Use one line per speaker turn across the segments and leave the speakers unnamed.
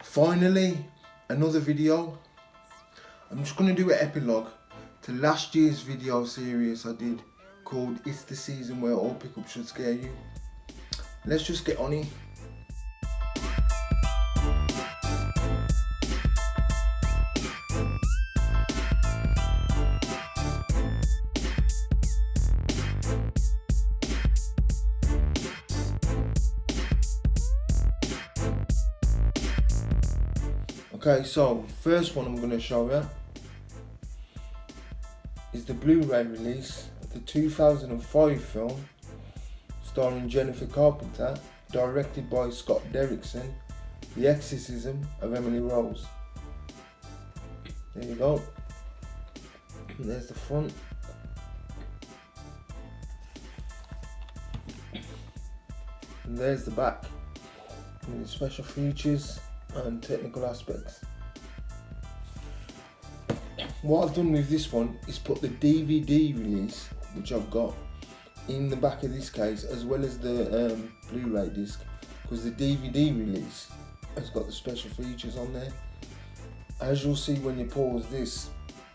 Finally, another video. I'm just going to do an epilogue to last year's video series I did called It's the Season Where All Pickups Should Scare You. Let's just get on it. Okay, so first one I'm going to show you is the Blu-ray release of the 2005 film starring Jennifer Carpenter, directed by Scott Derrickson, The Exorcism of Emily Rose. There you go. There's the front. And there's the back with the special features and technical aspects. What I've done with this one is put the DVD release, which I've got, in the back of this case, as well as the Blu-ray disc, because the DVD release has got the special features on there. As you'll see when you pause this,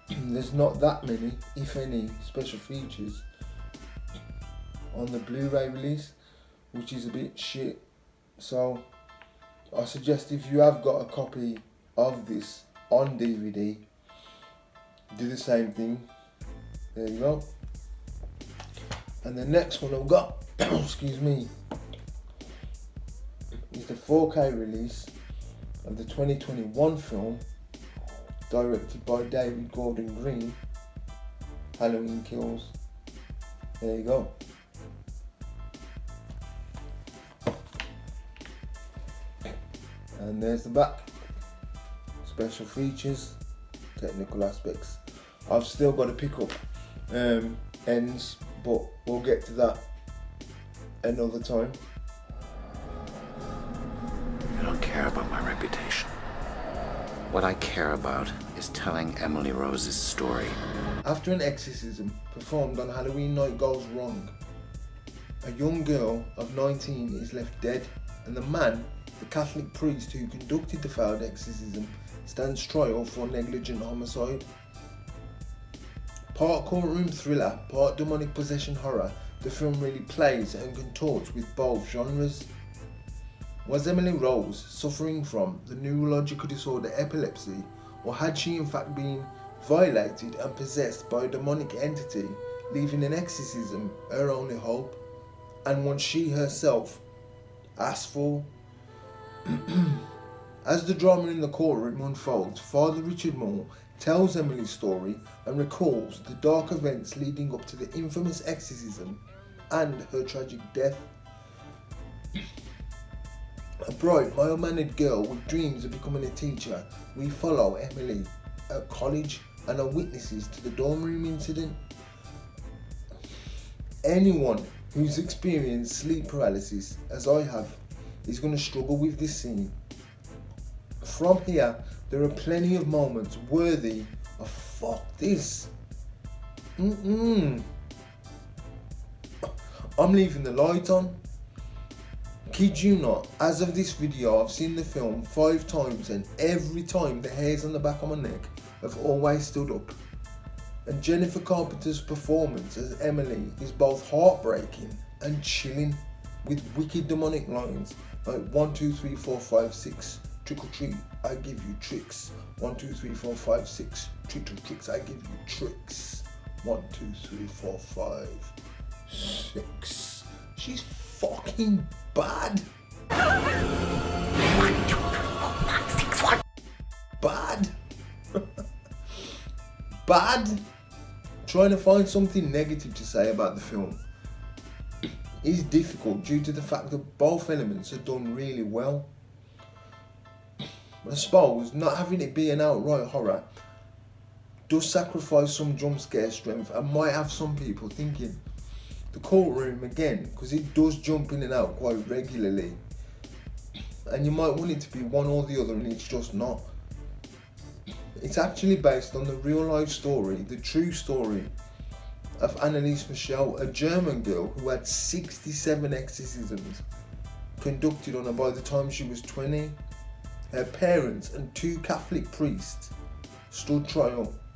there's not that many, if any, special features on the Blu-ray release, which is a bit shit. So I suggest if you have got a copy of this on DVD, do the same thing. There you go. And the next one I've got, excuse me, is the 4K release of the 2021 film directed by David Gordon Green, Halloween Kills. There you go. And there's the back. Special features, technical aspects. I've still got to pick up ends, but we'll get to that another time.
I don't care about my reputation. What I care about is telling Emily Rose's story.
After an exorcism performed on Halloween night goes wrong, a young girl of 19 is left dead, and the man, the Catholic priest who conducted the failed exorcism, stands trial for negligent homicide. Part courtroom thriller, part demonic possession horror, the film really plays and contorts with both genres. Was Emily Rose suffering from the neurological disorder epilepsy, or had she in fact been violated and possessed by a demonic entity, leaving an exorcism her only hope, and one she herself asked for? As the drama in the courtroom unfolds, Father Richard Moore tells Emily's story and recalls the dark events leading up to the infamous exorcism and her tragic death. A bright, mild-mannered girl with dreams of becoming a teacher, we follow Emily at college and are witnesses to the dorm room incident. Anyone who's experienced sleep paralysis, as I have, is going to struggle with this scene. From here, there are plenty of moments worthy of fuck this. I'm leaving the light on. Kid you not, as of this video, I've seen the film 5 times, and every time the hairs on the back of my neck have always stood up. And Jennifer Carpenter's performance as Emily is both heartbreaking and chilling, with wicked demonic lines like 1, 2, 3, 4, 5, 6, trick or treat, I give you tricks. 1, 2, 3, 4, 5, 6, trick or tricks, I give you tricks. 1, 2, 3, 4, 5, 6. She's fucking bad. Bad. Bad. Trying to find something negative to say about the film is difficult due to the fact that both elements are done really well. I suppose not having it be an outright horror does sacrifice some jump scare strength and might have some people thinking the courtroom again, because it does jump in and out quite regularly, and you might want it to be one or the other, and it's just not. It's actually based on the real life story, the true story of Anneliese Michel, a German girl who had 67 exorcisms conducted on her by the time she was 20. Her parents and 2 Catholic priests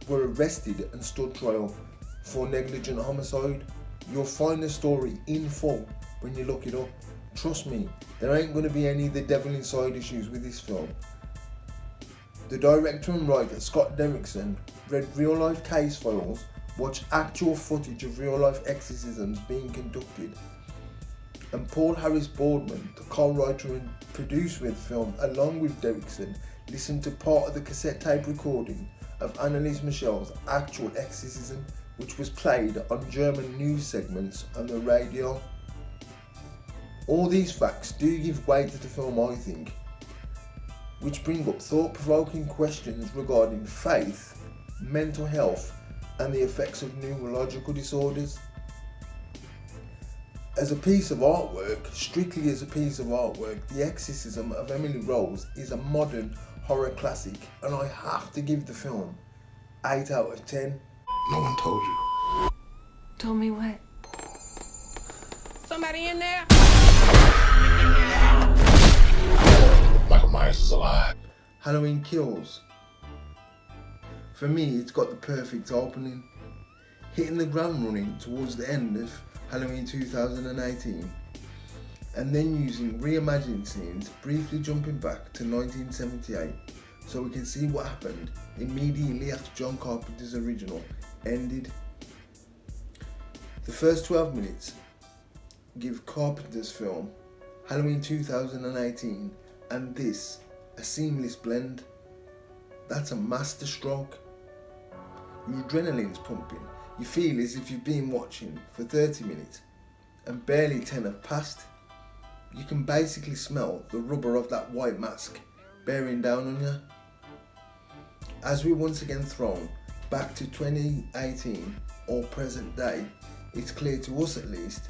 were arrested and stood trial for negligent homicide. You'll find the story in full when you look it up. Trust me, there ain't going to be any of the devil inside issues with this film. The director and writer Scott Derrickson read real life case files, watched actual footage of real life exorcisms being conducted, and Paul Harris Boardman, the co-writer and producer of the film, along with Derrickson, listened to part of the cassette tape recording of Anneliese Michel's actual exorcism, which was played on German news segments on the radio. All these facts do give weight to the film, I think, which bring up thought-provoking questions regarding faith, mental health, and the effects of neurological disorders. As a piece of artwork, strictly as a piece of artwork, The Exorcism of Emily Rose is a modern horror classic, and I have to give the film 8 out of 10.
No one told you.
Told me what?
Somebody in there?
Michael Myers is alive.
Halloween Kills. For me, it's got the perfect opening, hitting the ground running towards the end of Halloween 2018, and then using reimagined scenes, briefly jumping back to 1978 so we can see what happened immediately after John Carpenter's original ended. The first 12 minutes give Carpenter's film Halloween 2018 and this a seamless blend. That's a masterstroke. Your adrenaline's pumping. You feel as if you've been watching for 30 minutes and barely 10 have passed. You can basically smell the rubber of that white mask bearing down on you. As we're once again thrown back to 2018 or present day, it's clear to us at least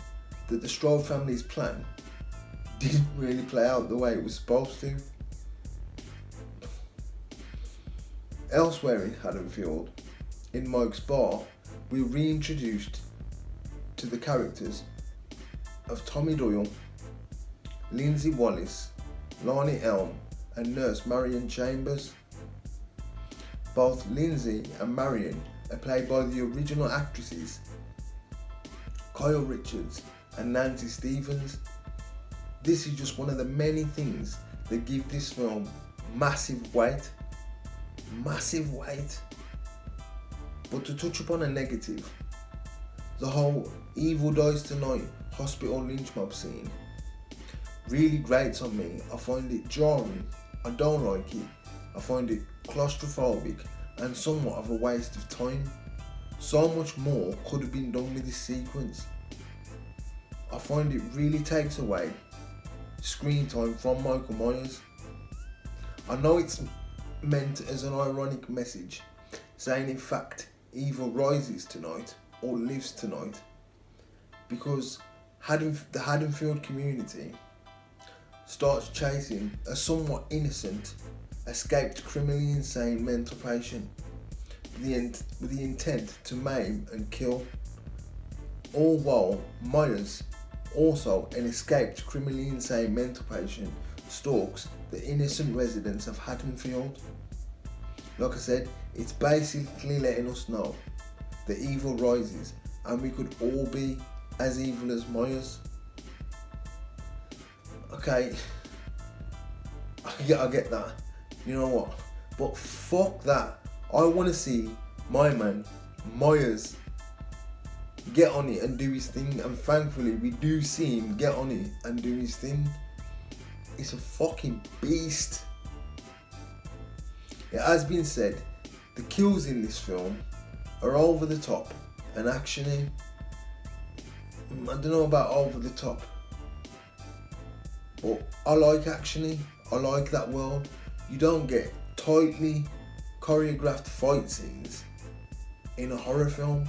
that the Strode family's plan didn't really play out the way it was supposed to. Elsewhere in Haddonfield, in Mike's bar, we're reintroduced to the characters of Tommy Doyle, Lindsay Wallace, Lani Elm, and nurse Marion Chambers. Both Lindsay and Marion are played by the original actresses Kyle Richards and Nancy Stevens. This is just one of the many things that give this film massive weight. Massive weight. But to touch upon a negative, the whole Evil Dies Tonight hospital lynch mob scene really grates on me. I find it jarring, I don't like it, I find it claustrophobic and somewhat of a waste of time. So much more could have been done with this sequence. I find it really takes away screen time from Michael Myers. I know it's meant as an ironic message, saying in fact evil rises tonight or lives tonight, because the Haddonfield community starts chasing a somewhat innocent, escaped criminally insane mental patient with the intent to maim and kill, all while Myers, also an escaped criminally insane mental patient, stalks the innocent residents of Haddonfield. Like I said, it's basically letting us know the evil rises and we could all be as evil as Myers. Okay, I get that, you know what, but fuck that. I want to see my man Myers get on it and do his thing, and thankfully we do see him get on it and do his thing. It's a fucking beast. It has been said, the kills in this film are over the top and actiony. I don't know about over the top, but I like actiony. I like that world. You don't get tightly choreographed fight scenes in a horror film,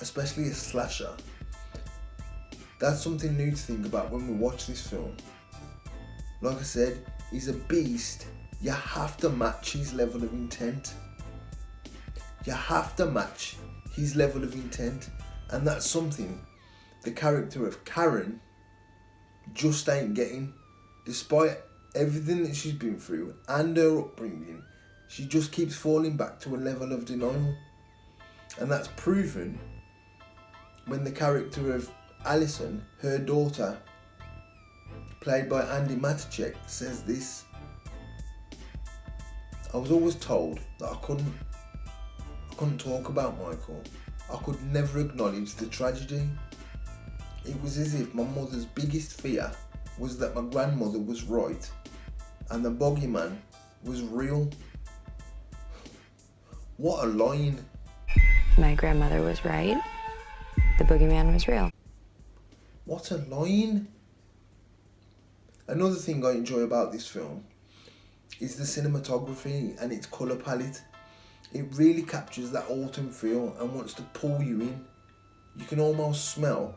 especially a slasher. That's something new to think about when we watch this film. Like I said, he's a beast. You have to match his level of intent. You have to match his level of intent, and that's something the character of Karen just ain't getting, despite everything that she's been through and her upbringing, she just keeps falling back to a level of denial. And that's proven when the character of Alison, her daughter, played by Andy Matichek, says this: I was always told that I couldn't talk about Michael. I could never acknowledge the tragedy. It was as if my mother's biggest fear was that my grandmother was right and the boogeyman was real. What a line.
My grandmother was right. The boogeyman was real.
What a line. Another thing I enjoy about this film is the cinematography and its colour palette. It really captures that autumn feel and wants to pull you in. You can almost smell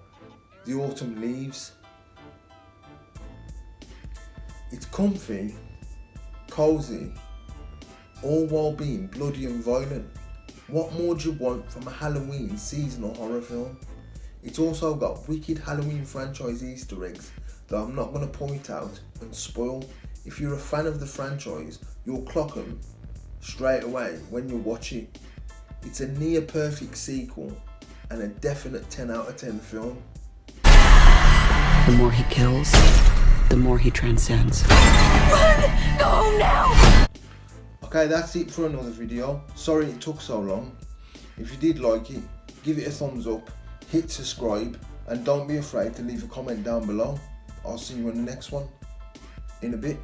the autumn leaves. It's comfy, cosy, all while being bloody and violent. What more do you want from a Halloween seasonal horror film? It's also got wicked Halloween franchise Easter eggs that I'm not going to point out and spoil. If you're a fan of the franchise, you'll clock them straight away when you watch it. It's a near perfect sequel and a definite 10 out of 10 film.
The more he kills, the more he transcends.
Run! Go now!
Okay, that's it for another video. Sorry it took so long. If you did like it, give it a thumbs up, hit subscribe, and don't be afraid to leave a comment down below. I'll see you in the next one in a bit.